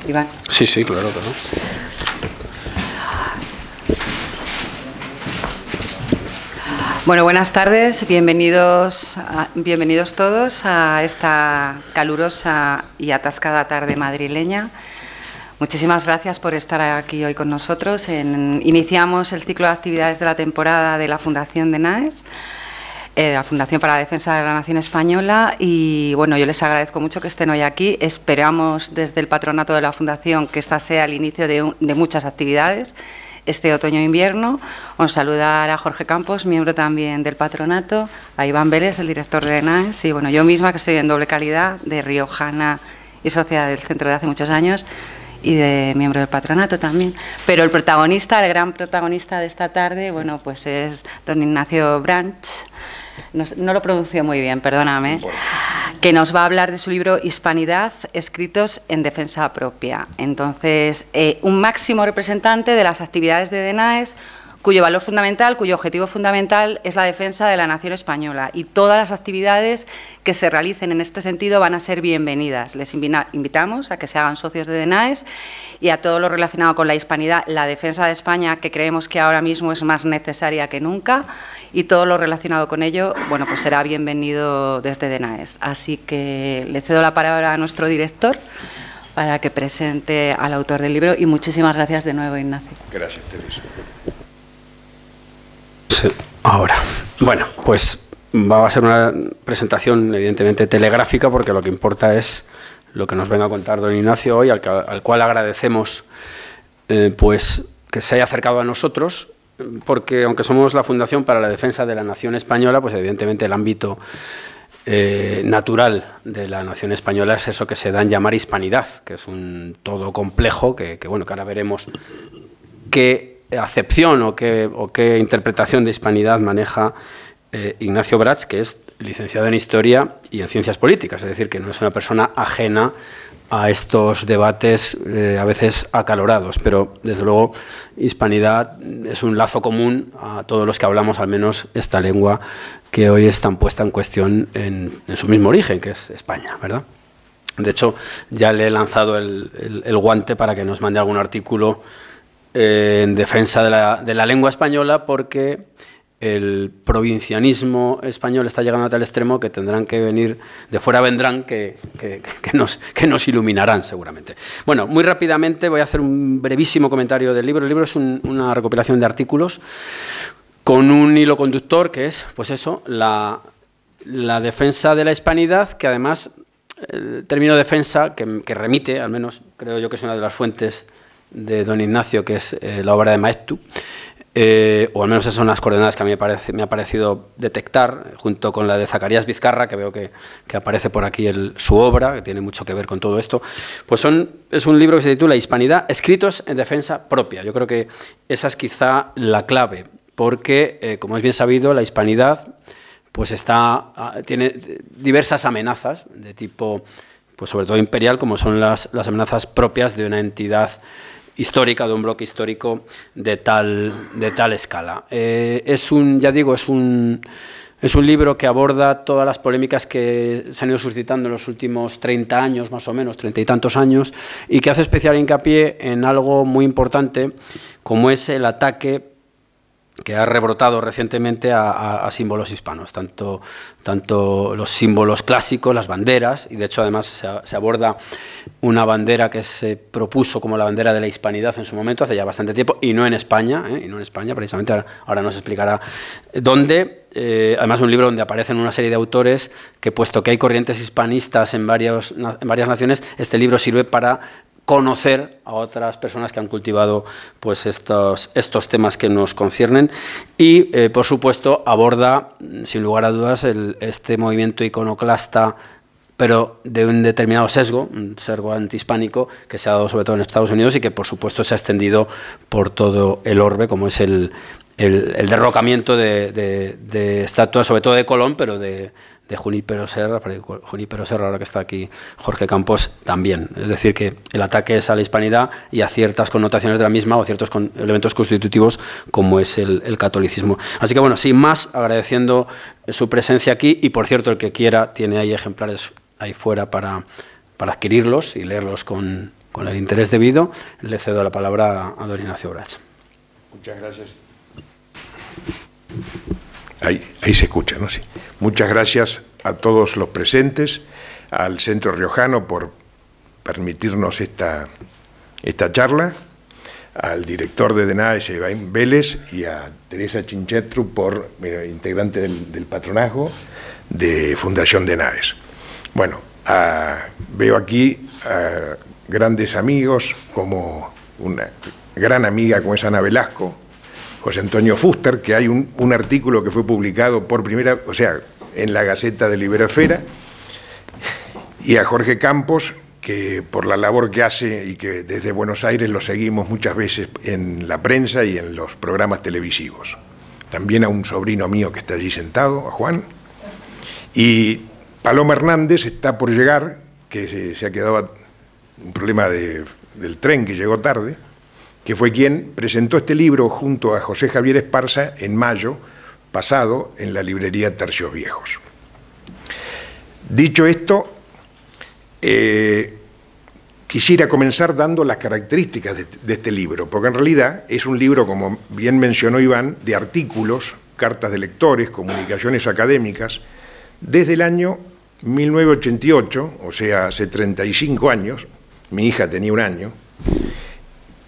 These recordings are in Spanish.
Iván. Sí, sí, claro, claro. Bueno, buenas tardes, bienvenidos todos a esta calurosa y atascada tarde madrileña. Muchísimas gracias por estar aquí hoy con nosotros. Iniciamos el ciclo de actividades de la temporada de la Fundación DENAES, la Fundación para la Defensa de la Nación Española, y bueno, yo les agradezco mucho que estén hoy aquí. Esperamos desde el patronato de la Fundación que esta sea el inicio de muchas actividades este otoño-invierno. Os saludar a Jorge Campos, miembro también del patronato, a Iván Vélez, el director de DENAES, y bueno, yo misma, que estoy en doble calidad de riojana y socia del centro de hace muchos años y de miembro del patronato también. Pero el protagonista, el gran protagonista de esta tarde, bueno, pues es don Ignacio Branch, no lo pronuncio muy bien, perdóname, que nos va a hablar de su libro Hispanidad, escritos en defensa propia. Entonces, un máximo representante de las actividades de DENAES, cuyo valor fundamental, cuyo objetivo fundamental es la defensa de la nación española, y todas las actividades que se realicen en este sentido van a ser bienvenidas. Les invitamos a que se hagan socios de DENAES y a todo lo relacionado con la hispanidad, la defensa de España, que creemos que ahora mismo es más necesaria que nunca, y todo lo relacionado con ello, bueno, pues será bienvenido desde DENAES. Así que le cedo la palabra a nuestro director para que presente al autor del libro, y muchísimas gracias de nuevo, Ignacio. Gracias, Teresa. Ahora, bueno, pues va a ser una presentación evidentemente telegráfica, porque lo que importa es lo que nos venga a contar don Ignacio hoy, al cual agradecemos pues que se haya acercado a nosotros, porque aunque somos la Fundación para la Defensa de la Nación Española, pues evidentemente el ámbito natural de la nación española es eso que se da en llamar hispanidad, que es un todo complejo que bueno, que ahora veremos qué acepción o qué interpretación de hispanidad maneja Ignacio Branch, que es licenciado en Historia y en Ciencias Políticas, es decir, que no es una persona ajena a estos debates a veces acalorados, pero desde luego hispanidad es un lazo común a todos los que hablamos al menos esta lengua que hoy es tan puesta en cuestión en su mismo origen, que es España, ¿verdad? De hecho, ya le he lanzado el guante para que nos mande algún artículo en defensa de la lengua española, porque el provincianismo español está llegando a tal extremo que tendrán que venir, de fuera vendrán, que nos iluminarán seguramente. Bueno, muy rápidamente voy a hacer un brevísimo comentario del libro. El libro es una recopilación de artículos con un hilo conductor que es, pues eso, la defensa de la hispanidad, que además el término defensa, que remite, al menos creo yo que es una de las fuentes de don Ignacio, que es la obra de Maeztu, o al menos esas son las coordenadas que a mí me ha parecido detectar, junto con la de Zacarías Vizcarra, que veo que aparece por aquí su obra, que tiene mucho que ver con todo esto. Pues es un libro que se titula Hispanidad, escritos en defensa propia. Yo creo que esa es quizá la clave, porque, como es bien sabido, la hispanidad pues tiene diversas amenazas de tipo, pues sobre todo imperial, como son las amenazas propias de una entidad histórica, de un bloque histórico de tal escala. Ya digo, es un libro que aborda todas las polémicas que se han ido suscitando en los últimos 30 años, más o menos, 30 y tantos años, y que hace especial hincapié en algo muy importante, como es el ataque que ha rebrotado recientemente a símbolos hispanos, tanto los símbolos clásicos, las banderas, y de hecho además se aborda una bandera que se propuso como la bandera de la hispanidad en su momento, hace ya bastante tiempo, y no en España, precisamente ahora nos explicará dónde. Además, un libro donde aparecen una serie de autores que, puesto que hay corrientes hispanistas en varias naciones, este libro sirve para conocer a otras personas que han cultivado pues estos temas que nos conciernen, y por supuesto aborda sin lugar a dudas este movimiento iconoclasta, pero de un determinado sesgo, un sesgo antihispánico que se ha dado sobre todo en Estados Unidos y que por supuesto se ha extendido por todo el orbe, como es el derrocamiento de estatuas, sobre todo de Colón, pero de Junípero Serra, ahora que está aquí Jorge Campos, también. Es decir, que el ataque es a la hispanidad y a ciertas connotaciones de la misma o ciertos elementos constitutivos como es el catolicismo. Así que bueno, sin más, agradeciendo su presencia aquí, y por cierto, el que quiera tiene ahí ejemplares ahí fuera para adquirirlos y leerlos con con el interés debido, le cedo la palabra a don Ignacio Brach. Muchas gracias. Ahí se escucha, ¿no? Sí. Muchas gracias a todos los presentes, al Centro Riojano por permitirnos esta charla, al director de DENAES, Iván Vélez, y a Teresa Chinchetru, por integrante del patronazgo de Fundación DENAES. Bueno, veo aquí a grandes amigos, como una gran amiga como es Ana Velasco, José Antonio Fuster, que hay un artículo que fue publicado por primera, o sea, en la Gaceta de Liberosfera, y a Jorge Campos, que por la labor que hace y que desde Buenos Aires lo seguimos muchas veces en la prensa y en los programas televisivos. También a un sobrino mío que está allí sentado, a Juan. Y Paloma Hernández está por llegar, que se ha quedado un problema del tren que llegó tarde, que fue quien presentó este libro junto a José Javier Esparza en mayo pasado en la librería Tercios Viejos. Dicho esto, quisiera comenzar dando las características de este libro, porque en realidad es un libro, como bien mencionó Iván, de artículos, cartas de lectores, comunicaciones académicas, desde el año 1988, o sea, hace 35 años, mi hija tenía 1 año,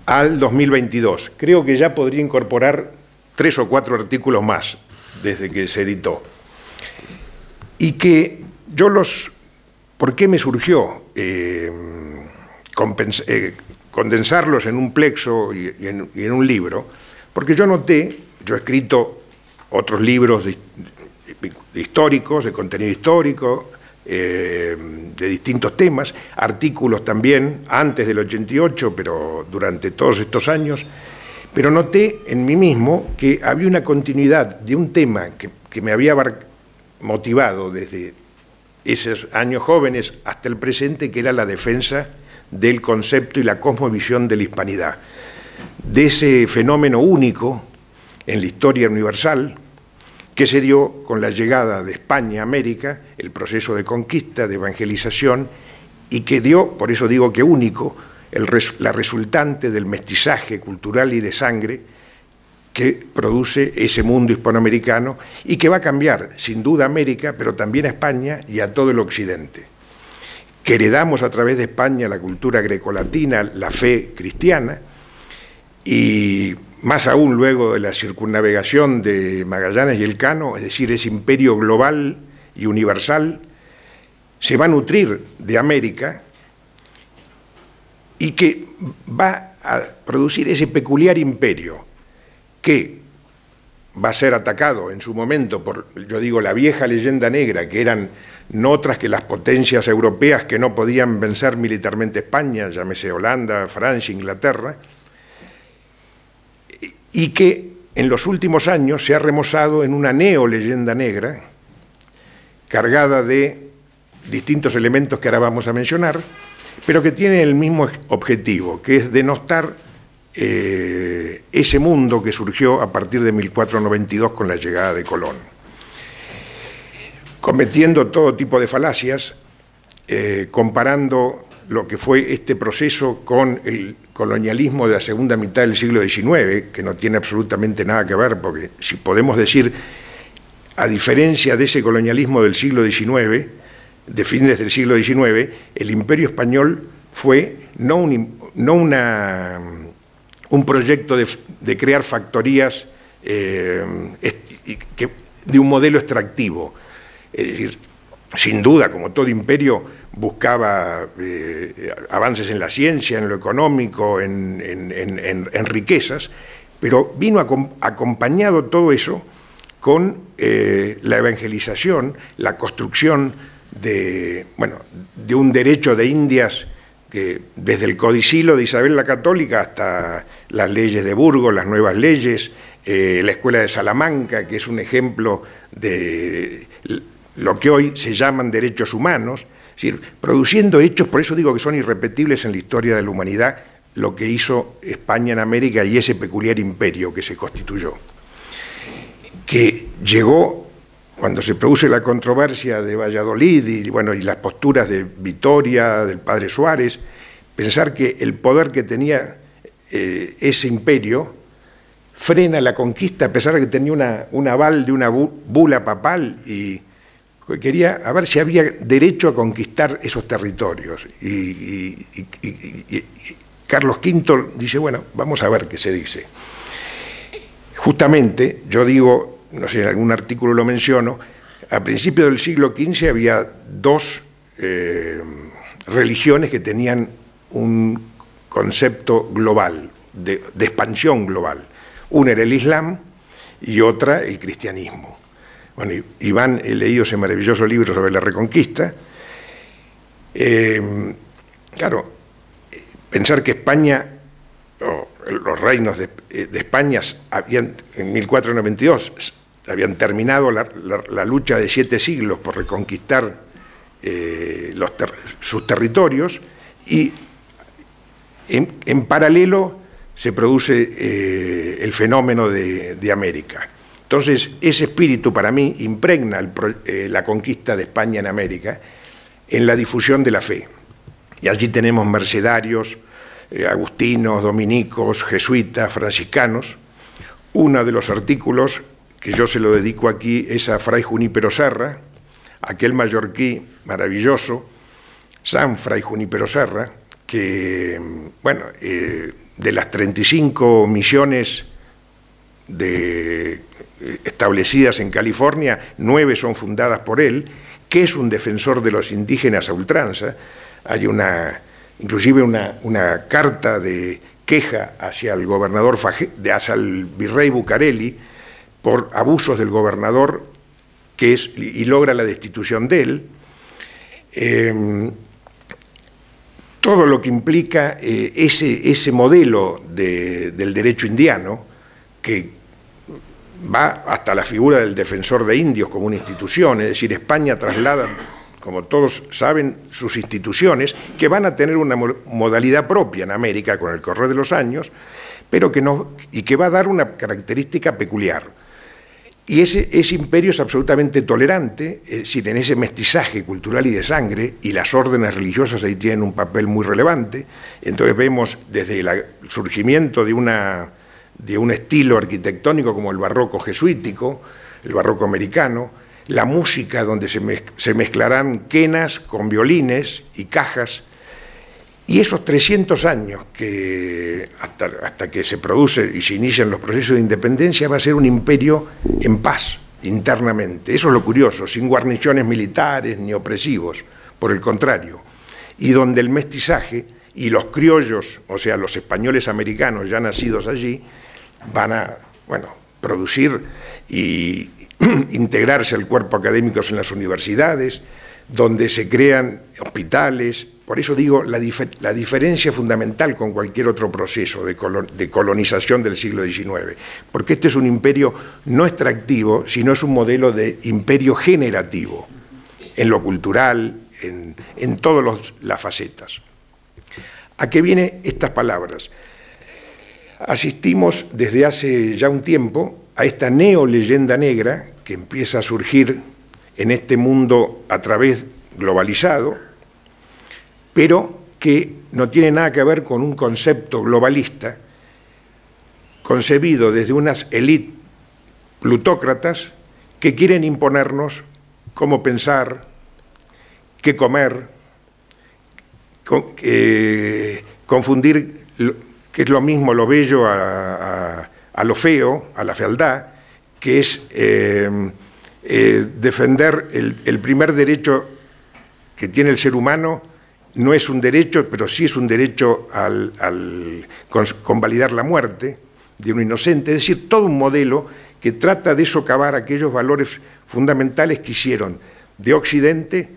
al 2022. Creo que ya podría incorporar 3 o 4 artículos más desde que se editó. Y que yo ¿por qué me surgió condensarlos en un plexo y en un libro? Porque yo he escrito otros libros históricos, de contenido histórico, de distintos temas, artículos también antes del 88, pero durante todos estos años, pero noté en mí mismo que había una continuidad de un tema que me había motivado desde esos años jóvenes hasta el presente, que era la defensa del concepto y la cosmovisión de la hispanidad, de ese fenómeno único en la historia universal que se dio con la llegada de España a América, el proceso de conquista, de evangelización, y que dio, por eso digo que único, la resultante del mestizaje cultural y de sangre que produce ese mundo hispanoamericano y que va a cambiar, sin duda, a América, pero también a España y a todo el occidente. Que heredamos a través de España la cultura grecolatina, la fe cristiana, y más aún luego de la circunnavegación de Magallanes y Elcano, es decir, ese imperio global y universal, se va a nutrir de América y que va a producir ese peculiar imperio que va a ser atacado en su momento por, yo digo, la vieja leyenda negra, que eran no otras que las potencias europeas que no podían vencer militarmente a España, llámese Holanda, Francia, Inglaterra, y que en los últimos años se ha remozado en una neoleyenda negra, cargada de distintos elementos que ahora vamos a mencionar, pero que tiene el mismo objetivo, que es denostar ese mundo que surgió a partir de 1492 con la llegada de Colón, cometiendo todo tipo de falacias, comparando lo que fue este proceso con el colonialismo de la segunda mitad del siglo XIX, que no tiene absolutamente nada que ver, porque si podemos decir, a diferencia de ese colonialismo del siglo XIX, de fines del siglo XIX, el Imperio Español fue no un proyecto de crear factorías de un modelo extractivo. Es decir, sin duda, como todo imperio, buscaba avances en la ciencia, en lo económico, en riquezas, pero vino acompañado todo eso con la evangelización, la construcción de un derecho de Indias que desde el codicilo de Isabel la Católica hasta las leyes de Burgos, las nuevas leyes, la Escuela de Salamanca, que es un ejemplo de lo que hoy se llaman derechos humanos, es decir, produciendo hechos, por eso digo que son irrepetibles en la historia de la humanidad, lo que hizo España en América y ese peculiar imperio que se constituyó, que llegó cuando se produce la controversia de Valladolid y las posturas de Vitoria, del padre Suárez, pensar que el poder que tenía ese imperio frena la conquista, a pesar de que tenía un aval de una bula papal, y quería a ver si había derecho a conquistar esos territorios. Y Carlos V dice, bueno, vamos a ver qué se dice. Justamente, yo digo, no sé, en algún artículo lo menciono, a principios del siglo XV había dos religiones que tenían un concepto global, de expansión global. Una era el Islam y otra el cristianismo. Bueno, Iván, he leído ese maravilloso libro sobre la Reconquista. Claro, pensar que España, los reinos de España habían, en 1492, habían terminado la lucha de 7 siglos por reconquistar sus territorios, y en paralelo se produce el fenómeno de América. Entonces, ese espíritu para mí impregna la conquista de España en América en la difusión de la fe. Y allí tenemos mercedarios, agustinos, dominicos, jesuitas, franciscanos. Uno de los artículos que yo se lo dedico aquí es a Fray Junípero Serra, aquel mallorquí maravilloso, San Fray Junípero Serra, que, bueno, de las 35 misiones establecidas en California, 9 son fundadas por él, que es un defensor de los indígenas a ultranza. Hay inclusive una carta de queja hacia el gobernador, hacia el virrey Bucareli, por abusos del gobernador, y logra la destitución de él. Todo lo que implica ese modelo del derecho indiano, que va hasta la figura del defensor de indios como una institución, es decir, España traslada, como todos saben, sus instituciones, que van a tener una modalidad propia en América con el correr de los años, pero que va a dar una característica peculiar. Y ese imperio es absolutamente tolerante, es decir, en ese mestizaje cultural y de sangre, y las órdenes religiosas ahí tienen un papel muy relevante. Entonces vemos desde el surgimiento de un estilo arquitectónico como el barroco jesuítico, el barroco americano, la música donde se mezclarán quenas con violines y cajas, y esos 300 años que hasta que se produce y se inician los procesos de independencia va a ser un imperio en paz internamente. Eso es lo curioso, sin guarniciones militares ni opresivos, por el contrario, y donde el mestizaje y los criollos, o sea, los españoles americanos ya nacidos allí, van a, bueno, producir y integrarse al cuerpo académico en las universidades, donde se crean hospitales. Por eso digo, la diferencia fundamental con cualquier otro proceso de colonización del siglo XIX, porque este es un imperio no extractivo, sino es un modelo de imperio generativo, en lo cultural, en todas las facetas. ¿A qué vienen estas palabras? Asistimos desde hace ya un tiempo a esta neoleyenda negra que empieza a surgir en este mundo a través globalizado, pero que no tiene nada que ver con un concepto globalista concebido desde unas élites plutócratas que quieren imponernos cómo pensar, qué comer, confundir, que es lo mismo lo bello a lo feo, a la fealdad, que es defender el primer derecho que tiene el ser humano. No es un derecho, pero sí es un derecho al convalidar la muerte de un inocente, es decir, todo un modelo que trata de socavar aquellos valores fundamentales que hicieron de Occidente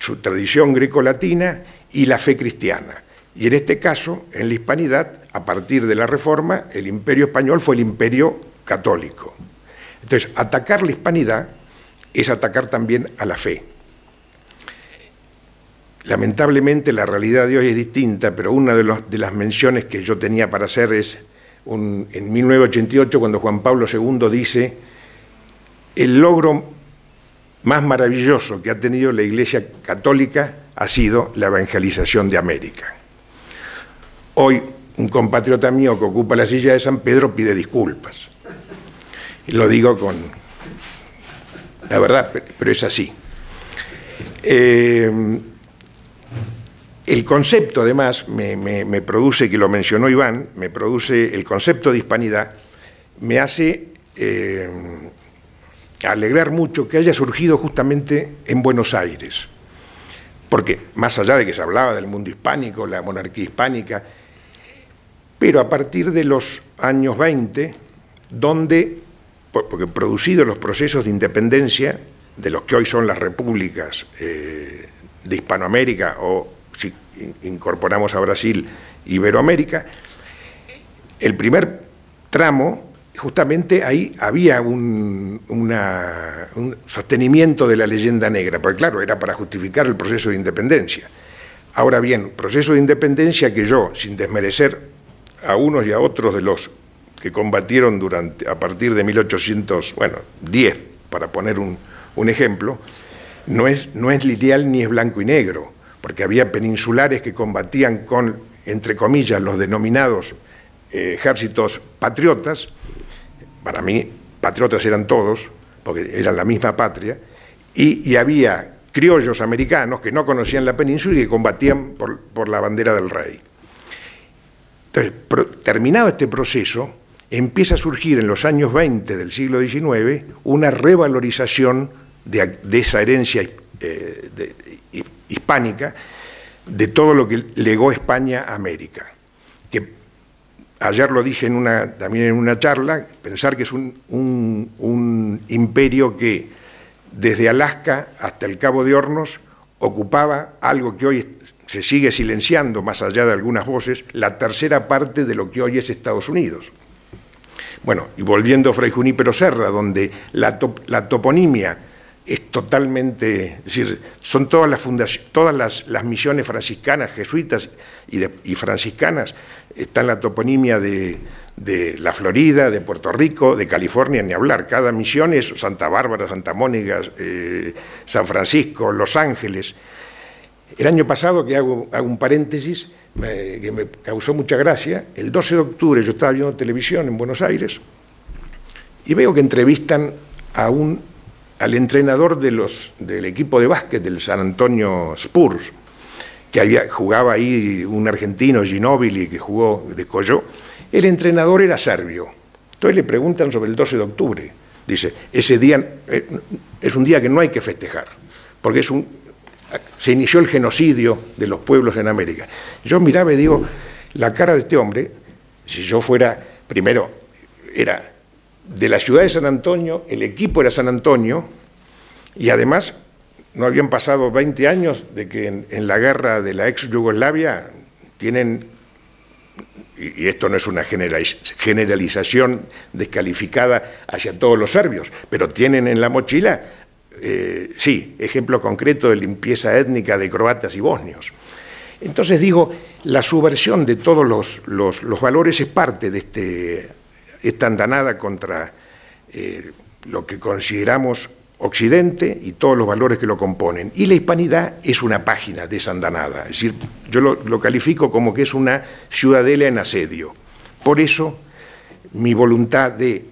su tradición grecolatina y la fe cristiana. Y en este caso, en la hispanidad, a partir de la Reforma, el imperio español fue el imperio católico. Entonces, atacar la hispanidad es atacar también a la fe. Lamentablemente la realidad de hoy es distinta, pero una de las menciones que yo tenía para hacer es en 1988, cuando Juan Pablo II dice: el logro más maravilloso que ha tenido la Iglesia Católica ha sido la evangelización de América. Hoy un compatriota mío que ocupa la silla de San Pedro pide disculpas. Y lo digo con la verdad, pero es así. El concepto, además, me produce, que lo mencionó Iván, me produce el concepto de hispanidad, me hace alegrar mucho que haya surgido justamente en Buenos Aires. Porque más allá de que se hablaba del mundo hispánico, la monarquía hispánica, pero a partir de los años 20, donde, porque producidos los procesos de independencia de los que hoy son las repúblicas de Hispanoamérica, o si incorporamos a Brasil, Iberoamérica, el primer tramo, justamente ahí había un sostenimiento de la leyenda negra, porque claro, era para justificar el proceso de independencia. Ahora bien, proceso de independencia que yo, sin desmerecer a unos y a otros de los que combatieron a partir de 1810, para poner un ejemplo, no es lineal ni es blanco y negro, porque había peninsulares que combatían con, entre comillas, los denominados ejércitos patriotas. Para mí, patriotas eran todos, porque eran la misma patria, y había criollos americanos que no conocían la península y que combatían por la bandera del rey. Entonces, terminado este proceso, empieza a surgir en los años 20 del siglo XIX una revalorización de esa herencia hispánica, de todo lo que legó España a América. Que ayer lo dije también en una charla, pensar que es un imperio que desde Alaska hasta el Cabo de Hornos ocupaba algo que hoy se sigue silenciando, más allá de algunas voces, la tercera parte de lo que hoy es Estados Unidos. Bueno, y volviendo a Fray Junípero Serra, donde la toponimia es totalmente, es decir, son todas las misiones franciscanas, jesuitas y franciscanas, está en la toponimia de la Florida, de Puerto Rico, de California, ni hablar. Cada misión es Santa Bárbara, Santa Mónica, San Francisco, Los Ángeles. El año pasado, que hago un paréntesis, que me causó mucha gracia, el 12 de octubre yo estaba viendo televisión en Buenos Aires y veo que entrevistan al entrenador del equipo de básquet del San Antonio Spurs, que jugaba ahí un argentino, Ginóbili, que jugó de Colló. El entrenador era serbio. Entonces le preguntan sobre el 12 de octubre. Dice, ese día es un día que no hay que festejar, porque se inició el genocidio de los pueblos en América. Yo miraba y digo, la cara de este hombre, si yo fuera, primero, era de la ciudad de San Antonio, el equipo era San Antonio, y además no habían pasado 20 años de que en la guerra de la ex Yugoslavia tienen, y esto no es una generalización descalificada hacia todos los serbios, pero tienen en la mochila, sí, ejemplo concreto de limpieza étnica de croatas y bosnios. Entonces digo, la subversión de todos los valores es parte de esta andanada contra lo que consideramos Occidente y todos los valores que lo componen. Y la hispanidad es una página de esa andanada. Es decir, yo lo califico como que es una ciudadela en asedio. Por eso, mi voluntad de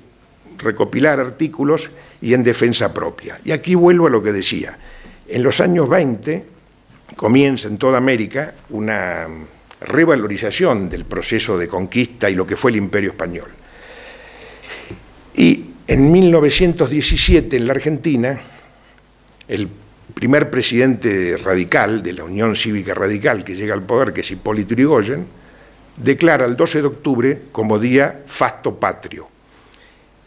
recopilar artículos y en defensa propia. Y aquí vuelvo a lo que decía. En los años 20 comienza en toda América una revalorización del proceso de conquista y lo que fue el Imperio Español. Y en 1917, en la Argentina, el primer presidente radical de la Unión Cívica Radical que llega al poder, que es Hipólito Yrigoyen, declara el 12 de octubre como día fasto patrio.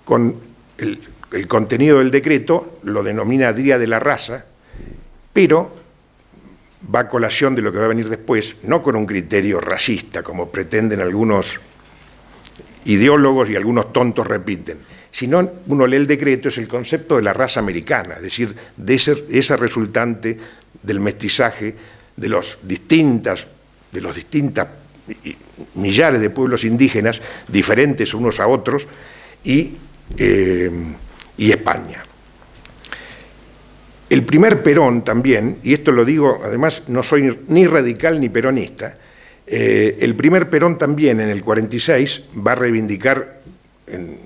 Con el contenido del decreto lo denomina Día de la Raza, pero va a colación de lo que va a venir después, no con un criterio racista, como pretenden algunos ideólogos y algunos tontos repiten, sino uno lee el decreto, es el concepto de la raza americana, es decir, de esa resultante del mestizaje de los distintas millares de pueblos indígenas, diferentes unos a otros, y España. El primer Perón también, y esto lo digo, además no soy ni radical ni peronista, El primer Perón también, en el 46, va a reivindicar en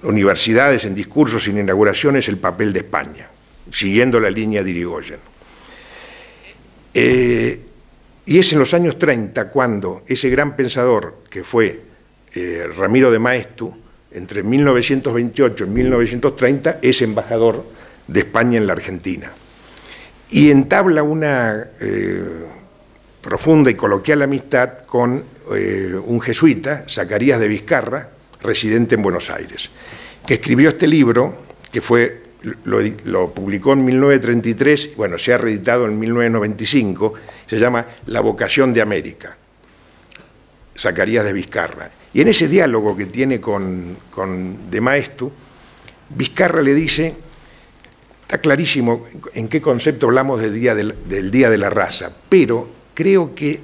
universidades, en discursos, en inauguraciones, el papel de España, siguiendo la línea de Irigoyen. Y es en los años 30 cuando ese gran pensador que fue Ramiro de Maeztu, entre 1928 y 1930, es embajador de España en la Argentina. Y entabla una profunda y coloquial amistad con un jesuita, Zacarías de Vizcarra, residente en Buenos Aires, que escribió este libro, que lo publicó en 1933, bueno, se ha reeditado en 1995, se llama La vocación de América, Zacarías de Vizcarra. Y en ese diálogo que tiene con de Maeztu, Vizcarra le dice, está clarísimo en qué concepto hablamos del Día de la Raza, pero creo que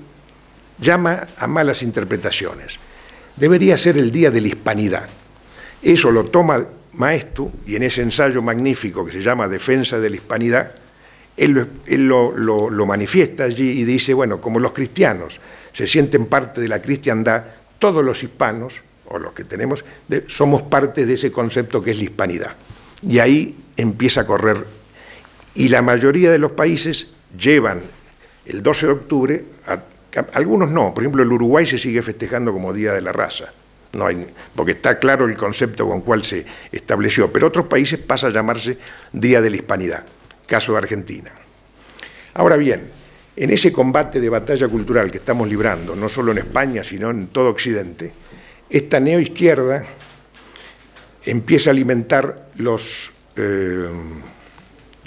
llama a malas interpretaciones. Debería ser el Día de la Hispanidad. Eso lo toma Maeztu, y en ese ensayo magnífico que se llama Defensa de la Hispanidad, él lo manifiesta allí y dice, bueno, como los cristianos se sienten parte de la cristiandad, todos los hispanos, o los que tenemos, somos parte de ese concepto que es la hispanidad. Y ahí empieza a correr. Y la mayoría de los países llevan el 12 de octubre, algunos no, por ejemplo el Uruguay se sigue festejando como Día de la Raza, no hay, porque está claro el concepto con cual se estableció, pero otros países pasa a llamarse Día de la Hispanidad, caso de Argentina. Ahora bien, en ese combate de batalla cultural que estamos librando, no solo en España, sino en todo Occidente, esta neoizquierda empieza a alimentar los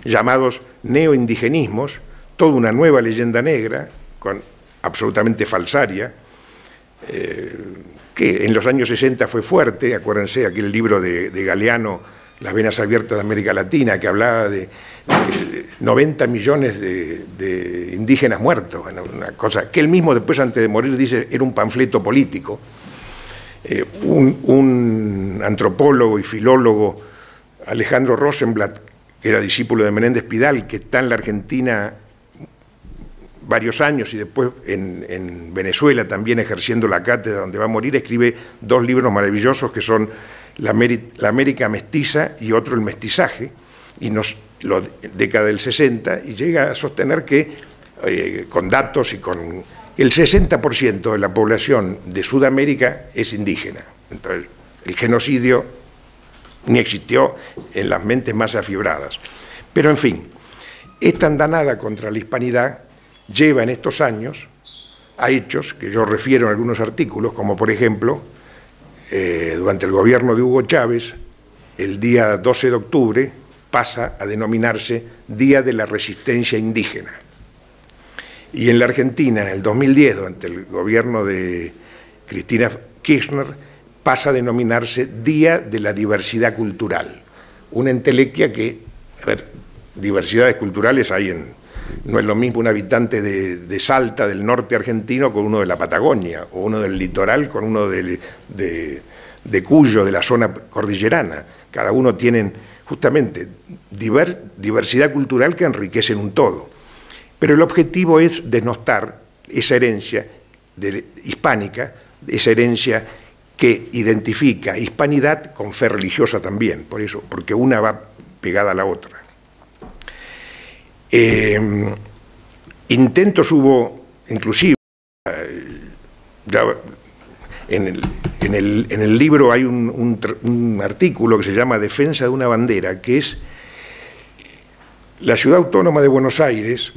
llamados neoindigenismos, toda una nueva leyenda negra, absolutamente falsaria, que en los años 60 fue fuerte. Acuérdense aquel libro de Galeano, Las venas abiertas de América Latina, que hablaba de 90 millones de indígenas muertos, bueno, una cosa que él mismo después, antes de morir, dice era un panfleto político. Un antropólogo y filólogo, Alejandro Rosenblatt, que era discípulo de Menéndez Pidal, que está en la Argentina varios años y después en Venezuela también ejerciendo la cátedra donde va a morir, escribe dos libros maravillosos que son La América Mestiza y otro, El Mestizaje, y década del 60, y llega a sostener que, con datos y con el 60% de la población de Sudamérica es indígena. Entonces, el genocidio ni existió en las mentes más afibradas. Pero, en fin, esta andanada contra la hispanidad lleva en estos años a hechos que yo refiero en algunos artículos, como por ejemplo, durante el gobierno de Hugo Chávez, el día 12 de octubre pasa a denominarse Día de la Resistencia Indígena. Y en la Argentina, en el 2010, durante el gobierno de Cristina Kirchner, pasa a denominarse Día de la Diversidad Cultural. Una entelequia que, a ver, diversidades culturales hay no es lo mismo un habitante de Salta, del norte argentino, con uno de la Patagonia, o uno del litoral con uno de Cuyo, de la zona cordillerana. Cada uno tiene justamente diversidad cultural que enriquecen un todo. Pero el objetivo es denostar esa herencia hispánica, esa herencia que identifica hispanidad con fe religiosa también, por eso, porque una va pegada a la otra. Intentos hubo, inclusive, ya en el libro hay un artículo que se llama Defensa de una bandera, que es la ciudad autónoma de Buenos Aires,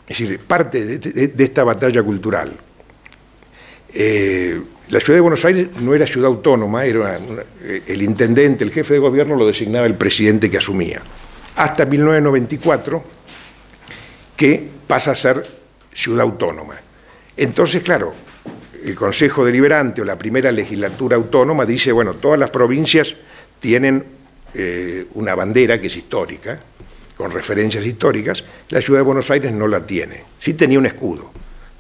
es decir, parte de esta batalla cultural. La ciudad de Buenos Aires no era ciudad autónoma, era el intendente, el jefe de gobierno lo designaba el presidente que asumía. Hasta 1994, que pasa a ser ciudad autónoma. Entonces, claro, el Consejo Deliberante o la primera legislatura autónoma dice, bueno, todas las provincias tienen una bandera que es histórica, con referencias históricas, la ciudad de Buenos Aires no la tiene. Sí tenía un escudo,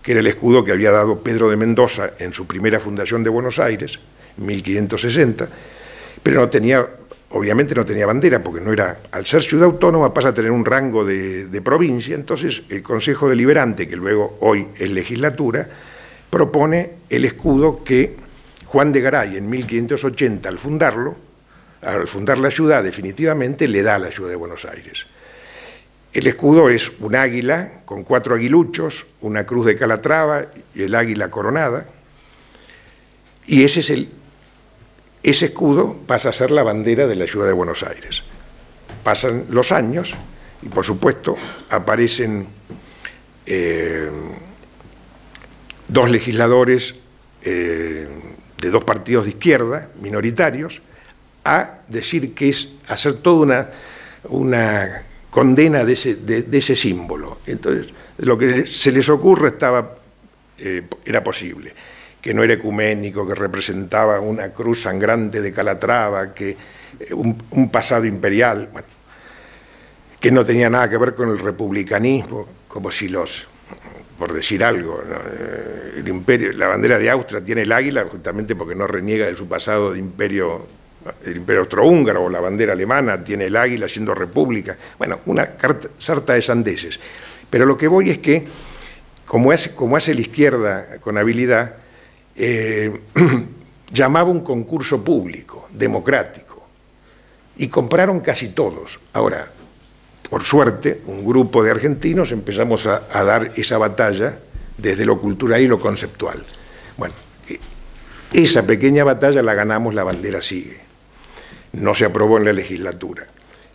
que era el escudo que había dado Pedro de Mendoza en su primera fundación de Buenos Aires, en 1560, pero no tenía obviamente no tenía bandera, porque no era, al ser ciudad autónoma pasa a tener un rango de provincia. Entonces el Consejo Deliberante, que luego hoy es legislatura, propone el escudo que Juan de Garay en 1580, al fundar la ciudad definitivamente, le da a la ciudad de Buenos Aires. El escudo es un águila con 4 aguiluchos, una cruz de Calatrava y el águila coronada, y ese escudo pasa a ser la bandera de la ciudad de Buenos Aires. Pasan los años y, por supuesto, aparecen 2 legisladores de 2 partidos de izquierda, minoritarios, a decir que es hacer toda una condena de ese símbolo. Entonces, lo que se les ocurre era posible, que no era ecuménico, que representaba una cruz sangrante de Calatrava, que un pasado imperial, bueno, que no tenía nada que ver con el republicanismo, como si por decir algo, ¿no? El imperio, la bandera de Austria tiene el águila justamente porque no reniega de su pasado de imperio, el imperio austrohúngaro, o la bandera alemana tiene el águila siendo república. Bueno, una sarta de sandeces. Pero lo que voy es que, como hace la izquierda con habilidad, llamaba un concurso público, democrático, y compraron casi todos. Ahora, por suerte, un grupo de argentinos empezamos a dar esa batalla desde lo cultural y lo conceptual. Bueno, esa pequeña batalla la ganamos, la bandera sigue. No se aprobó en la legislatura.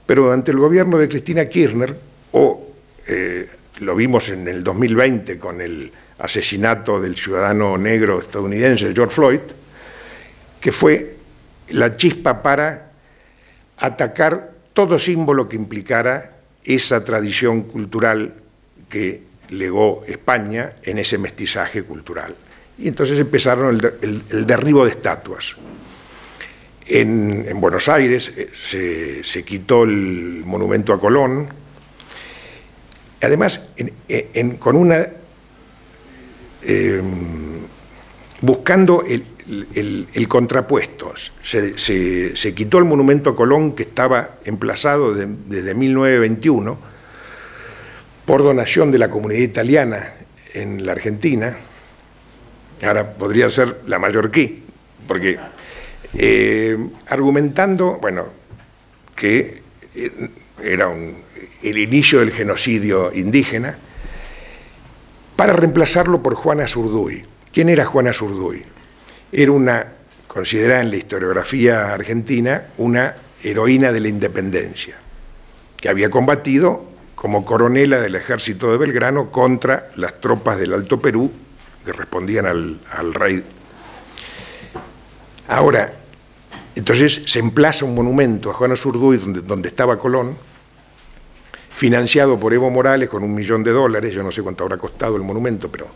Pero durante el gobierno de Cristina Kirchner, lo vimos en el 2020 con el asesinato del ciudadano negro estadounidense George Floyd, que fue la chispa para atacar todo símbolo que implicara esa tradición cultural que legó España en ese mestizaje cultural. Y entonces empezaron el derribo de estatuas. En Buenos Aires se quitó el monumento a Colón. Además, buscando el contrapuesto, se quitó el monumento a Colón, que estaba emplazado desde 1921 por donación de la comunidad italiana en la Argentina. Ahora podría ser la mallorquí, porque argumentando, bueno, que era el inicio del genocidio indígena, para reemplazarlo por Juana Zurduy. ¿Quién era Juana Zurduy? Era considerada en la historiografía argentina, una heroína de la independencia, que había combatido como coronela del ejército de Belgrano contra las tropas del Alto Perú, que respondían al rey. Ahora, entonces se emplaza un monumento a Juana Zurduy donde estaba Colón, financiado por Evo Morales con $1 millón, yo no sé cuánto habrá costado el monumento, pero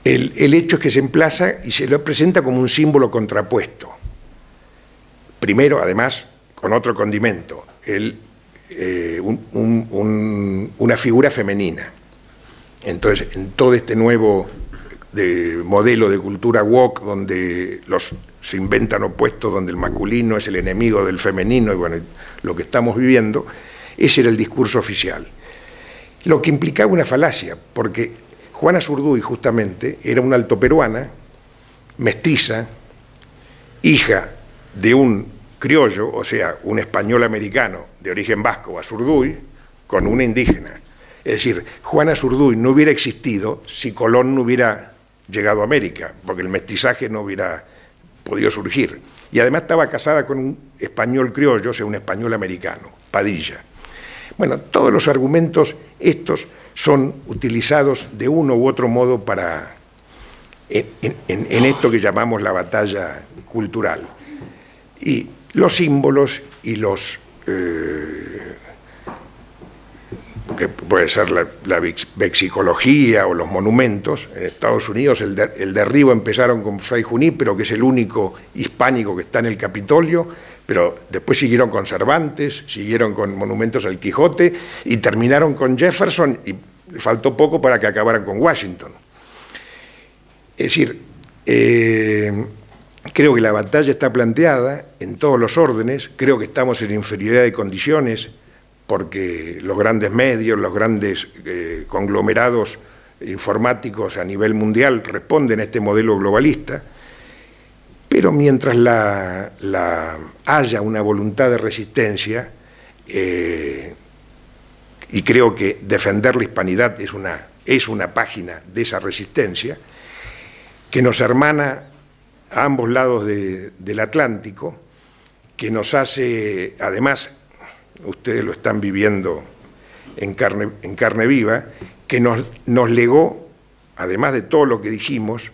el hecho es que se emplaza y se lo presenta como un símbolo contrapuesto. Primero, además, con otro condimento, una figura femenina. Entonces, en todo este nuevo modelo de cultura woke, donde se inventan opuestos, donde el masculino es el enemigo del femenino, y bueno, lo que estamos viviendo, ese era el discurso oficial. Lo que implicaba una falacia, porque Juana Zurduy justamente era una altoperuana, mestiza, hija de un criollo, o sea, un español americano de origen vasco, a Zurduy, con una indígena. Es decir, Juana Zurduy no hubiera existido si Colón no hubiera llegado a América, porque el mestizaje no hubiera podido surgir. Y además estaba casada con un español criollo, o sea, un español americano, Padilla. Bueno, todos los argumentos estos son utilizados de uno u otro modo en esto que llamamos la batalla cultural. Y los símbolos y que puede ser la vexicología o los monumentos. En Estados Unidos el derribo empezaron con Fray Junípero, que es el único hispánico que está en el Capitolio, pero después siguieron con Cervantes, siguieron con monumentos al Quijote y terminaron con Jefferson, y faltó poco para que acabaran con Washington. Es decir, Creo que la batalla está planteada en todos los órdenes, creo que estamos en inferioridad de condiciones porque los grandes medios, los grandes conglomerados informáticos a nivel mundial responden a este modelo globalista, pero mientras haya una voluntad de resistencia, y creo que defender la hispanidad es una página de esa resistencia, que nos hermana a ambos lados del Atlántico, que nos hace, además, ustedes lo están viviendo en carne viva, que nos legó, además de todo lo que dijimos,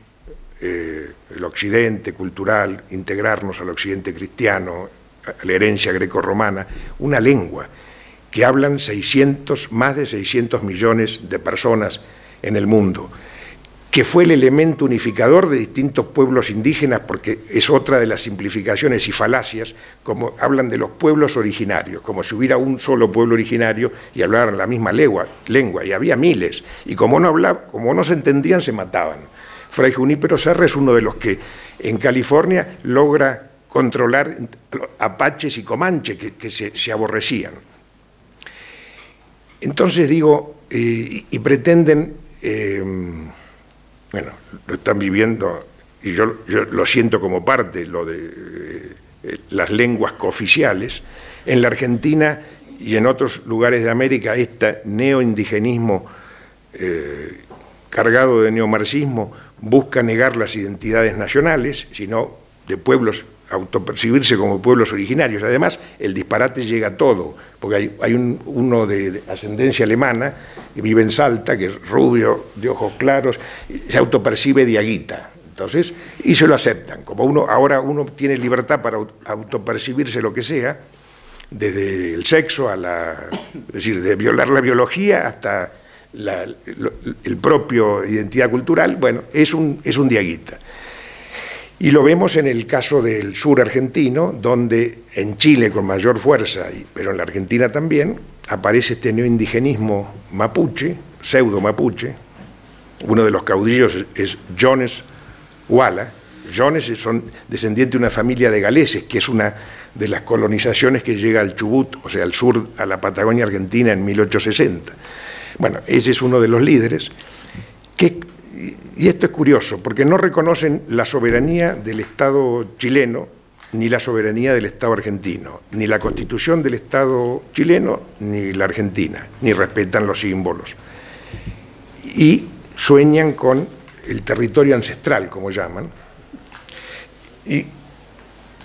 el occidente cultural, integrarnos al occidente cristiano, a la herencia grecorromana, una lengua que hablan más de 600 millones de personas en el mundo, que fue el elemento unificador de distintos pueblos indígenas, porque es otra de las simplificaciones y falacias, como hablan de los pueblos originarios, como si hubiera un solo pueblo originario y hablaran la misma lengua, y había miles, y como no se entendían, se mataban. Fray Junípero Serra es uno de los que en California logra controlar apaches y comanches que se aborrecían. Entonces digo, y pretenden... bueno, lo están viviendo, y yo lo siento como parte, lo de las lenguas cooficiales. En la Argentina y en otros lugares de América, este neoindigenismo cargado de neomarxismo busca negar las identidades nacionales, sino de pueblos, autopercibirse como pueblos originarios. Además, el disparate llega a todo, porque hay uno de ascendencia alemana que vive en Salta, que es rubio, de ojos claros, se autopercibe diaguita. Entonces, y se lo aceptan. Como ahora uno tiene libertad para autopercibirse lo que sea, desde el sexo es decir, de violar la biología hasta el propio identidad cultural, bueno, es un diaguita. Y lo vemos en el caso del sur argentino, donde en Chile con mayor fuerza, pero en la Argentina también, aparece este neoindigenismo mapuche, pseudo mapuche. Uno de los caudillos es Jones Walla. Jones son descendientes de una familia de galeses, que es una de las colonizaciones que llega al Chubut, o sea, al sur, a la Patagonia Argentina en 1860. Bueno, ese es uno de los líderes y esto es curioso, porque no reconocen la soberanía del Estado chileno, ni la soberanía del Estado argentino, ni la Constitución del Estado chileno, ni la argentina, ni respetan los símbolos. Y sueñan con el territorio ancestral, como llaman, y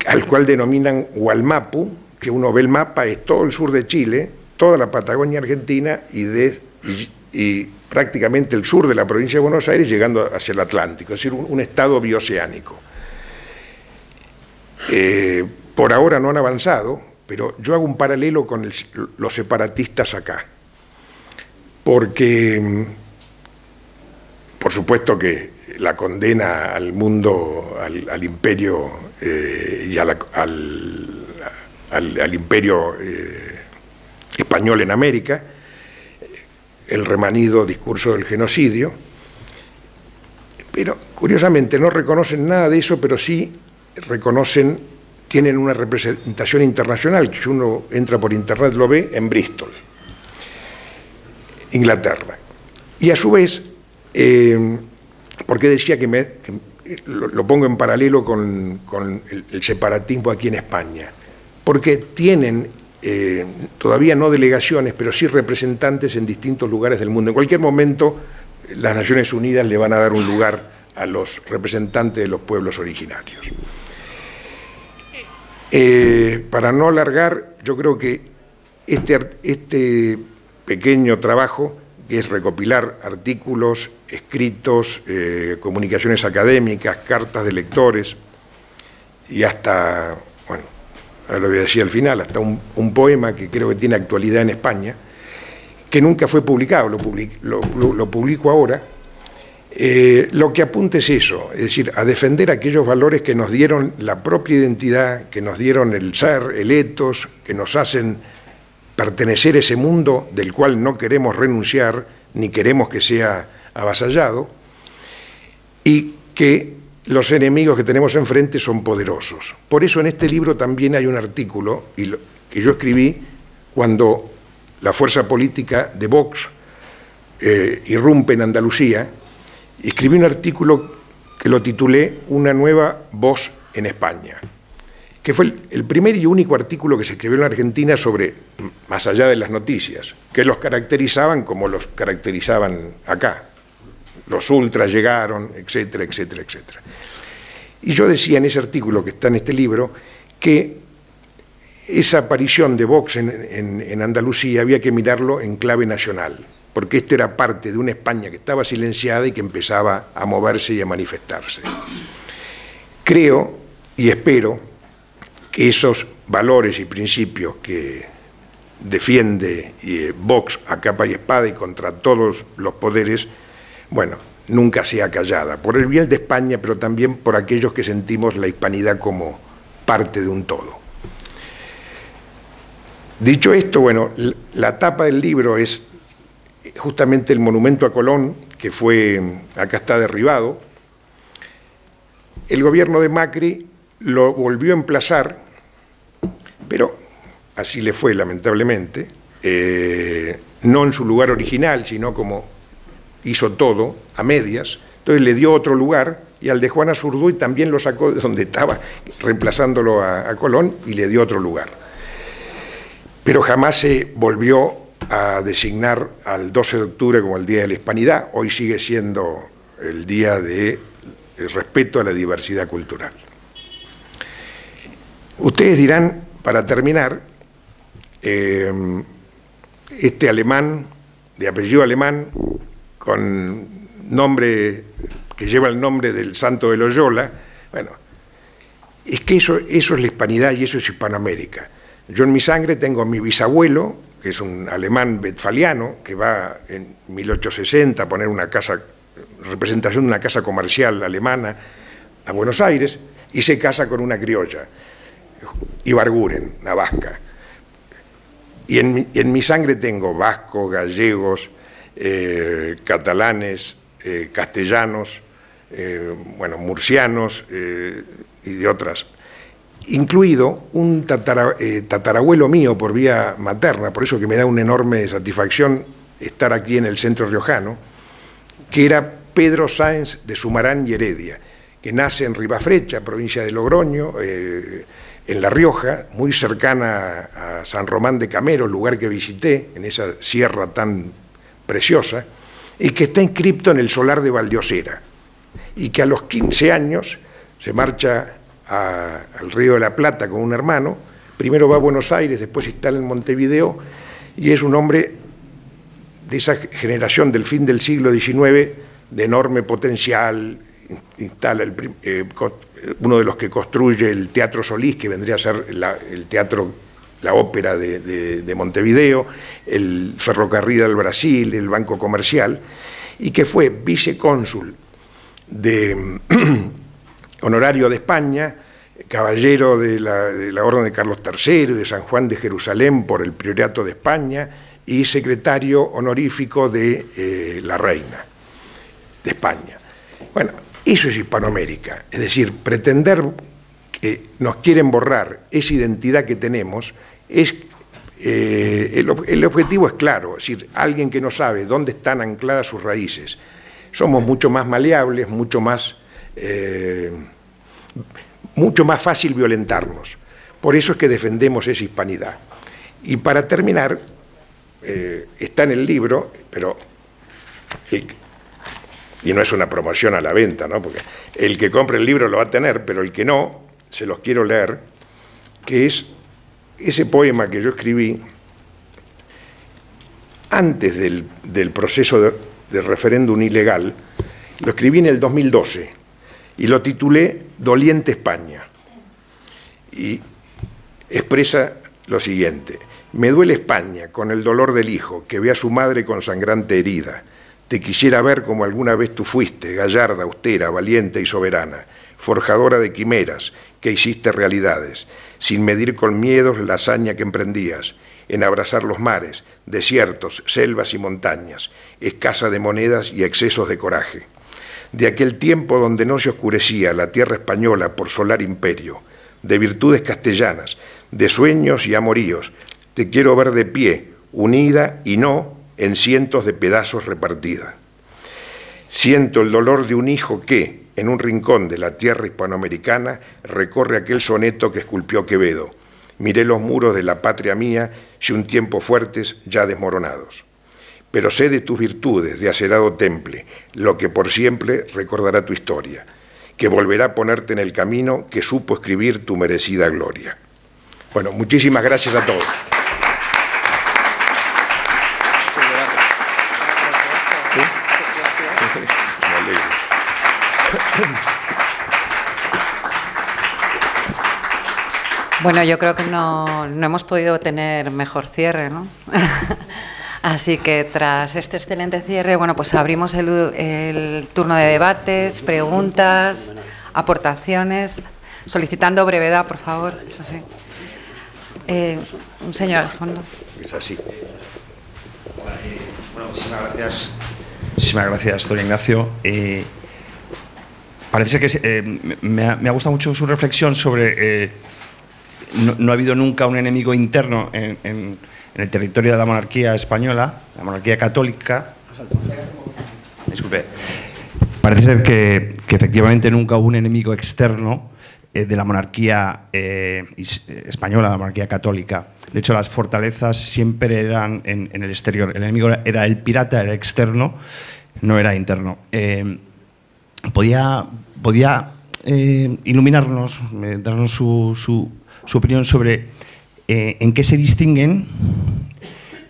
al cual denominan Hualmapu, que uno ve el mapa, es todo el sur de Chile, toda la Patagonia Argentina y prácticamente el sur de la provincia de Buenos Aires llegando hacia el Atlántico, es decir, un estado bioceánico. Por ahora no han avanzado, pero yo hago un paralelo con los separatistas acá, porque por supuesto que la condena al mundo, al imperio y al imperio español en América, el remanido discurso del genocidio, pero curiosamente no reconocen nada de eso, pero sí tienen una representación internacional, que si uno entra por internet lo ve, en Bristol, Inglaterra. Y a su vez, porque decía que lo pongo en paralelo con el separatismo aquí en España, porque tienen todavía no delegaciones, pero sí representantes en distintos lugares del mundo. En cualquier momento las Naciones Unidas le van a dar un lugar a los representantes de los pueblos originarios. Para no alargar, yo creo que este pequeño trabajo, que es recopilar artículos, escritos, comunicaciones académicas, cartas de lectores y hasta, bueno, ahora lo voy a decir al final, hasta un poema que creo que tiene actualidad en España, que nunca fue publicado, lo publico ahora. Lo que apunta es eso, es decir, a defender aquellos valores que nos dieron la propia identidad, que nos dieron el ser, el ethos, que nos hacen pertenecer a ese mundo del cual no queremos renunciar, ni queremos que sea avasallado, y que los enemigos que tenemos enfrente son poderosos. Por eso en este libro también hay un artículo que yo escribí cuando la fuerza política de Vox irrumpe en Andalucía. Escribí un artículo que lo titulé Una nueva voz en España, que fue el primer y único artículo que se escribió en la Argentina sobre, más allá de las noticias, que los caracterizaban como los caracterizaban acá. Los ultras llegaron, etcétera, etcétera, etcétera. Y yo decía en ese artículo que está en este libro que esa aparición de Vox en Andalucía había que mirarlo en clave nacional, porque esto era parte de una España que estaba silenciada y que empezaba a moverse y a manifestarse. Creo y espero que esos valores y principios que defiende Vox a capa y espada y contra todos los poderes, bueno, nunca sea callada, por el bien de España, pero también por aquellos que sentimos la hispanidad como parte de un todo. Dicho esto, bueno, la tapa del libro es justamente el monumento a Colón, que acá está derribado. El gobierno de Macri lo volvió a emplazar, pero así le fue lamentablemente, no en su lugar original, sino como hizo todo, a medias. Entonces le dio otro lugar y al de Juan Azurduy también lo sacó de donde estaba, reemplazándolo a Colón, y le dio otro lugar. Pero jamás se volvió a designar al 12 de octubre como el Día de la Hispanidad. Hoy sigue siendo el Día del respeto a la diversidad cultural. Ustedes dirán, para terminar, este alemán, de apellido alemán, con nombre que lleva el nombre del santo de Loyola, bueno, es que eso es la hispanidad y eso es Hispanoamérica. Yo en mi sangre tengo a mi bisabuelo, que es un alemán westfaliano, que va en 1860 a poner una casa, representación de una casa comercial alemana a Buenos Aires, y se casa con una criolla, Ibarguren, una vasca. Y en mi sangre tengo vascos, gallegos, catalanes, castellanos, bueno, murcianos y de otras, incluido un tatarabuelo mío por vía materna, por eso que me da una enorme satisfacción estar aquí en el centro riojano, que era Pedro Sáenz de Sumarán y Heredia, que nace en Ribafrecha, provincia de Logroño, en La Rioja, muy cercana a San Román de Camero, lugar que visité, en esa sierra tan preciosa, y que está inscripto en el solar de Valdiosera, y que a los 15 años se marcha al Río de la Plata con un hermano, primero va a Buenos Aires, después se instala en Montevideo, y es un hombre de esa generación del fin del siglo XIX, de enorme potencial, instala uno de los que construye el Teatro Solís, que vendría a ser el teatro, la ópera de Montevideo, el ferrocarril al Brasil, el Banco Comercial, y que fue vicecónsul honorario de España, caballero de la Orden de Carlos III y de San Juan de Jerusalén por el Priorato de España, y secretario honorífico de la Reina de España. Bueno, eso es Hispanoamérica, es decir, pretender que nos quieren borrar esa identidad que tenemos, el objetivo es claro, es decir, alguien que no sabe dónde están ancladas sus raíces. Somos mucho más maleables, mucho más fácil violentarnos. Por eso es que defendemos esa hispanidad. Y para terminar, está en el libro, pero y no es una promoción a la venta, ¿no? Porque el que compre el libro lo va a tener, pero el que no, se los quiero leer, que es ese poema que yo escribí antes del proceso de referéndum ilegal. Lo escribí en el 2012 y lo titulé Doliente España, y expresa lo siguiente: me duele España con el dolor del hijo que ve a su madre con sangrante herida. Te quisiera ver como alguna vez tú fuiste, gallarda, austera, valiente y soberana, forjadora de quimeras que hiciste realidades, sin medir con miedos la hazaña que emprendías, en abrazar los mares, desiertos, selvas y montañas, escasa de monedas y excesos de coraje. de aquel tiempo donde no se oscurecía la tierra española por solar imperio, de virtudes castellanas, de sueños y amoríos, te quiero ver de pie, unida y no en cientos de pedazos repartida. Siento el dolor de un hijo que, en un rincón de la tierra hispanoamericana, recorre aquel soneto que esculpió Quevedo. Miré los muros de la patria mía, si un tiempo fuertes ya desmoronados. Pero sé de tus virtudes, de acerado temple, lo que por siempre recordará tu historia, que volverá a ponerte en el camino que supo escribir tu merecida gloria. Bueno, muchísimas gracias a todos. Bueno, yo creo que no hemos podido tener mejor cierre, ¿no? Así que tras este excelente cierre, bueno, pues abrimos el turno de debates, preguntas, aportaciones, solicitando brevedad, por favor, eso sí. Un señor al fondo. Es así. Bueno, muchísimas gracias, don Ignacio. Parece que me ha gustado mucho su reflexión sobre no ha habido nunca un enemigo interno en el territorio de la monarquía española, la monarquía católica. Disculpe. Parece ser que efectivamente nunca hubo un enemigo externo de la monarquía española, la monarquía católica. De hecho, las fortalezas siempre eran en el exterior. El enemigo era el pirata, era externo, no era interno. ¿Podía iluminarnos, darnos su opinión sobre en qué se distinguen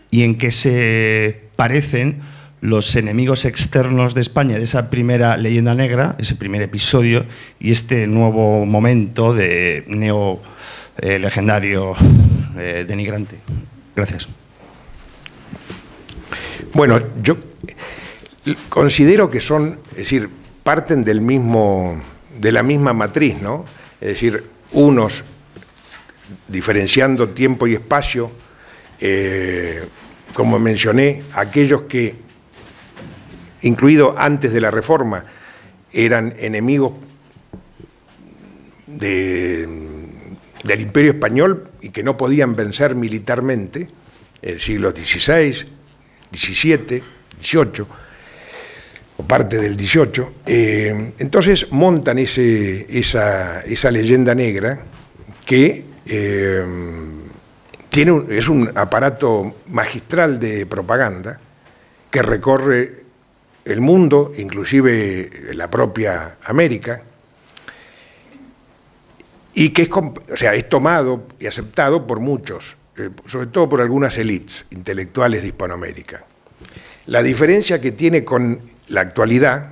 y en qué se parecen los enemigos externos de España, de esa primera leyenda negra, ese primer episodio, y este nuevo momento de legendario denigrante? Gracias. Bueno, yo considero que son, es decir, parten de la misma matriz, ¿no? Es decir, unos diferenciando tiempo y espacio, como mencioné, aquellos que, incluido antes de la Reforma, eran enemigos del Imperio Español y que no podían vencer militarmente, el siglo XVI, XVII, XVIII, o parte del XVIII, entonces montan esa leyenda negra que es un aparato magistral de propaganda que recorre el mundo, inclusive la propia América, y que es tomado y aceptado por muchos, sobre todo por algunas élites intelectuales de Hispanoamérica. La diferencia que tiene con la actualidad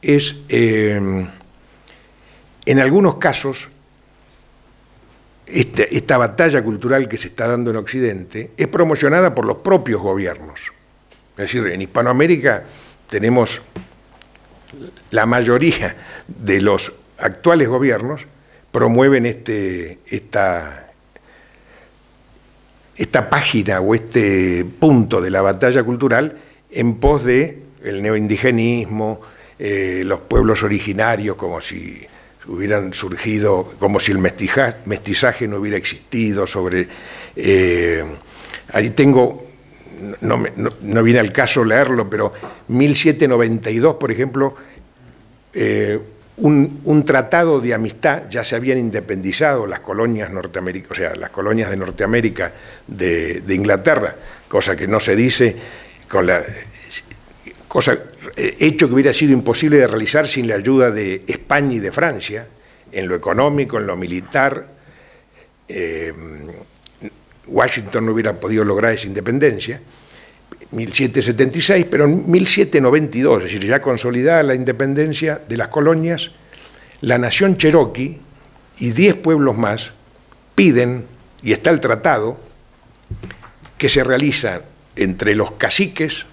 es, en algunos casos, esta batalla cultural que se está dando en Occidente es promocionada por los propios gobiernos. Es decir, en Hispanoamérica tenemos la mayoría de los actuales gobiernos promueven esta página o este punto de la batalla cultural en pos de el neoindigenismo, los pueblos originarios, como si hubieran surgido, como si el mestizaje no hubiera existido. Ahí tengo, no viene al caso leerlo, pero 1792, por ejemplo, un tratado de amistad, ya se habían independizado las colonias norteamericanas, o sea, las colonias de Norteamérica de Inglaterra, cosa que no se dice, hecho que hubiera sido imposible de realizar sin la ayuda de España y de Francia, en lo económico, en lo militar. Washington no hubiera podido lograr esa independencia, 1776, pero en 1792, es decir, ya consolidada la independencia de las colonias, la nación cherokee y 10 pueblos más piden, y está el tratado, que se realiza entre los caciques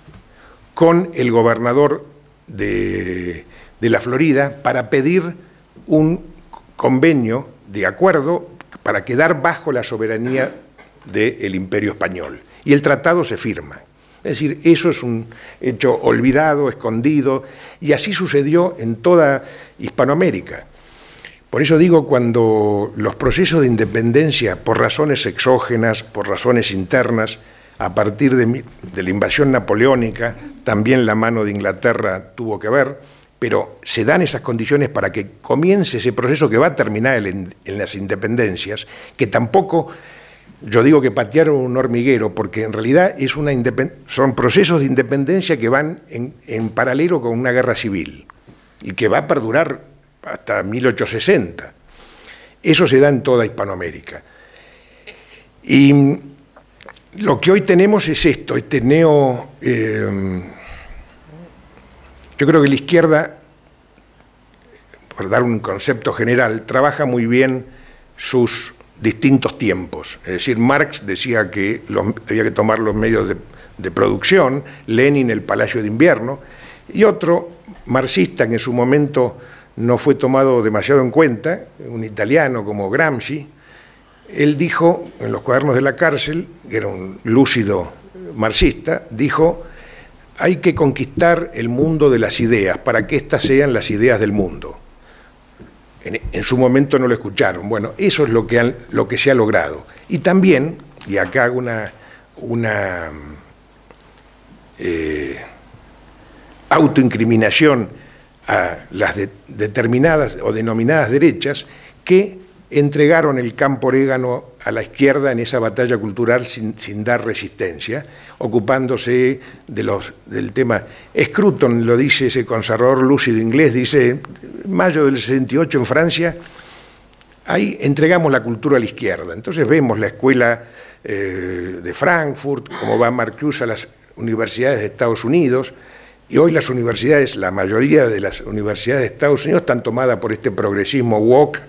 con el gobernador de la Florida para pedir un convenio de acuerdo para quedar bajo la soberanía del Imperio Español. Y el tratado se firma. Es decir, eso es un hecho olvidado, escondido, y así sucedió en toda Hispanoamérica. Por eso digo, cuando los procesos de independencia, por razones exógenas, por razones internas, a partir de la invasión napoleónica, también la mano de Inglaterra tuvo que ver, pero se dan esas condiciones para que comience ese proceso que va a terminar en las independencias, que tampoco, yo digo que patearon un hormiguero, porque en realidad son procesos de independencia que van en paralelo con una guerra civil, y que va a perdurar hasta 1860. Eso se da en toda Hispanoamérica. Y lo que hoy tenemos es esto, yo creo que la izquierda, por dar un concepto general, trabaja muy bien sus distintos tiempos. Es decir, Marx decía que había que tomar los medios de producción, Lenin el Palacio de Invierno, y otro marxista que en su momento no fue tomado demasiado en cuenta, un italiano como Gramsci, él dijo en los cuadernos de la cárcel, que era un lúcido marxista, dijo: hay que conquistar el mundo de las ideas para que éstas sean las ideas del mundo. En su momento no lo escucharon. Bueno, eso es lo que se ha logrado. Y también, y acá hago una autoincriminación a las determinadas o denominadas derechas que entregaron el campo orégano a la izquierda en esa batalla cultural sin dar resistencia, ocupándose del tema. Scruton lo dice, ese conservador lúcido inglés, dice, mayo del 68 en Francia, ahí entregamos la cultura a la izquierda. Entonces vemos la escuela de Frankfurt, cómo va Marcuse a las universidades de Estados Unidos, y hoy las universidades, la mayoría de las universidades de Estados Unidos están tomadas por este progresismo woke.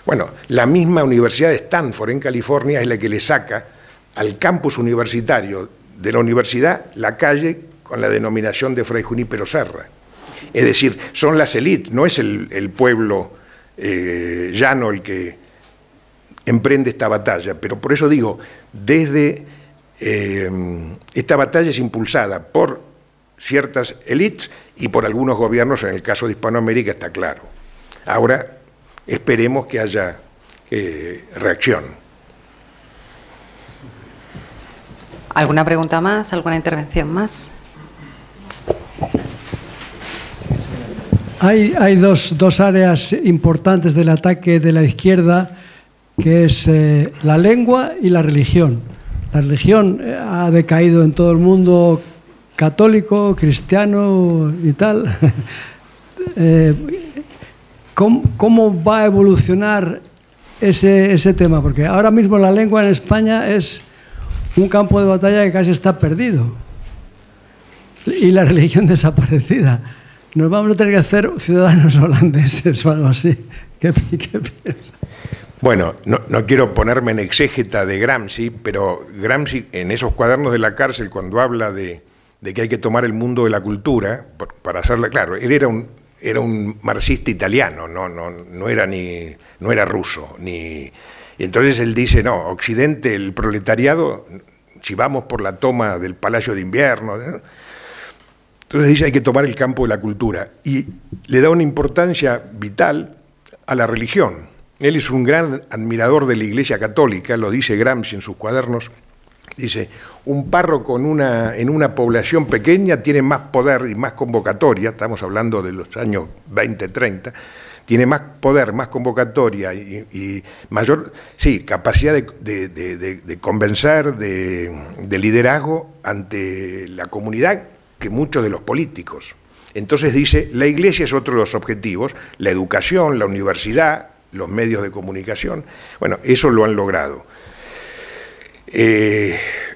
Bueno, la misma Universidad de Stanford en California es la que le saca al campus universitario de la universidad la calle con la denominación de Fray Junípero Serra. Es decir, son las élites, no es el pueblo llano el que emprende esta batalla. Pero por eso digo, esta batalla es impulsada por ciertas élites y por algunos gobiernos, en el caso de Hispanoamérica está claro. Ahora esperemos que haya reacción. ¿Alguna pregunta más? ¿Alguna intervención más? Hay dos áreas importantes del ataque de la izquierda, que es la lengua y la religión. La religión ha decaído en todo el mundo, católico, cristiano y tal. ¿Cómo va a evolucionar ese tema? Porque ahora mismo la lengua en España es un campo de batalla que casi está perdido y la religión desaparecida. Nos vamos a tener que hacer ciudadanos holandeses o algo así. ¿Qué piensas? Bueno, no quiero ponerme en exégeta de Gramsci, pero Gramsci en esos cuadernos de la cárcel, cuando habla de que hay que tomar el mundo de la cultura, para hacerla claro, él era un marxista italiano, no era ruso, y entonces él dice, no, Occidente, el proletariado, si vamos por la toma del Palacio de Invierno, ¿no? Entonces dice, hay que tomar el campo de la cultura, y le da una importancia vital a la religión. Él es un gran admirador de la Iglesia Católica, lo dice Gramsci en sus cuadernos. Dice, un párroco en una población pequeña tiene más poder y más convocatoria, estamos hablando de los años 20, 30, tiene más poder, más convocatoria y mayor, sí, capacidad de convencer, de liderazgo ante la comunidad que muchos de los políticos. Entonces dice, la Iglesia es otro de los objetivos, la educación, la universidad, los medios de comunicación. Bueno, eso lo han logrado.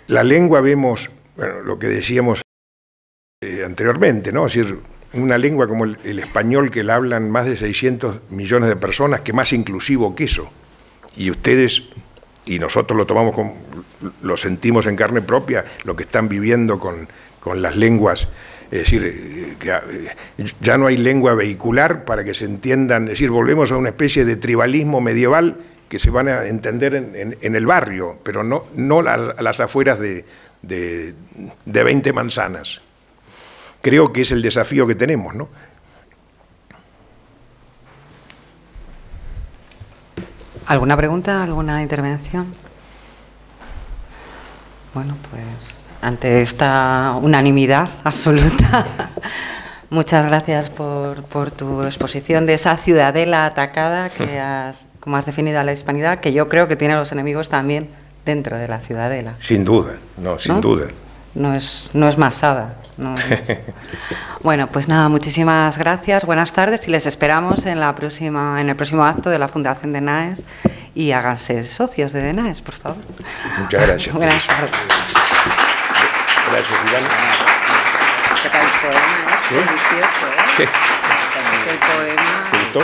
La lengua vemos, bueno, lo que decíamos anteriormente, ¿no? Es decir, una lengua como el español que la hablan más de 600 millones de personas, que más inclusivo que eso. Y ustedes y nosotros lo sentimos en carne propia, lo que están viviendo con las lenguas. Es decir, que ya no hay lengua vehicular para que se entiendan, es decir, volvemos a una especie de tribalismo medieval que se van a entender en el barrio, pero no a las afueras de de 20 manzanas. Creo que es el desafío que tenemos, ¿no? ¿Alguna pregunta, alguna intervención? Bueno, pues ante esta unanimidad absoluta, muchas gracias por tu exposición de esa ciudadela atacada que como has definido a la hispanidad, que yo creo que tiene a los enemigos también dentro de la ciudadela. Sin duda, sin duda. No es masada. No es. Bueno, pues nada, muchísimas gracias, buenas tardes y les esperamos en el próximo acto de la Fundación DENAES y háganse socios de DENAES, por favor. Muchas gracias. Buenas tardes. Gracias, Iván. ¿Qué tal el poema? Es delicioso, ¿eh? ¿Qué? El poema. ¿Te gustó?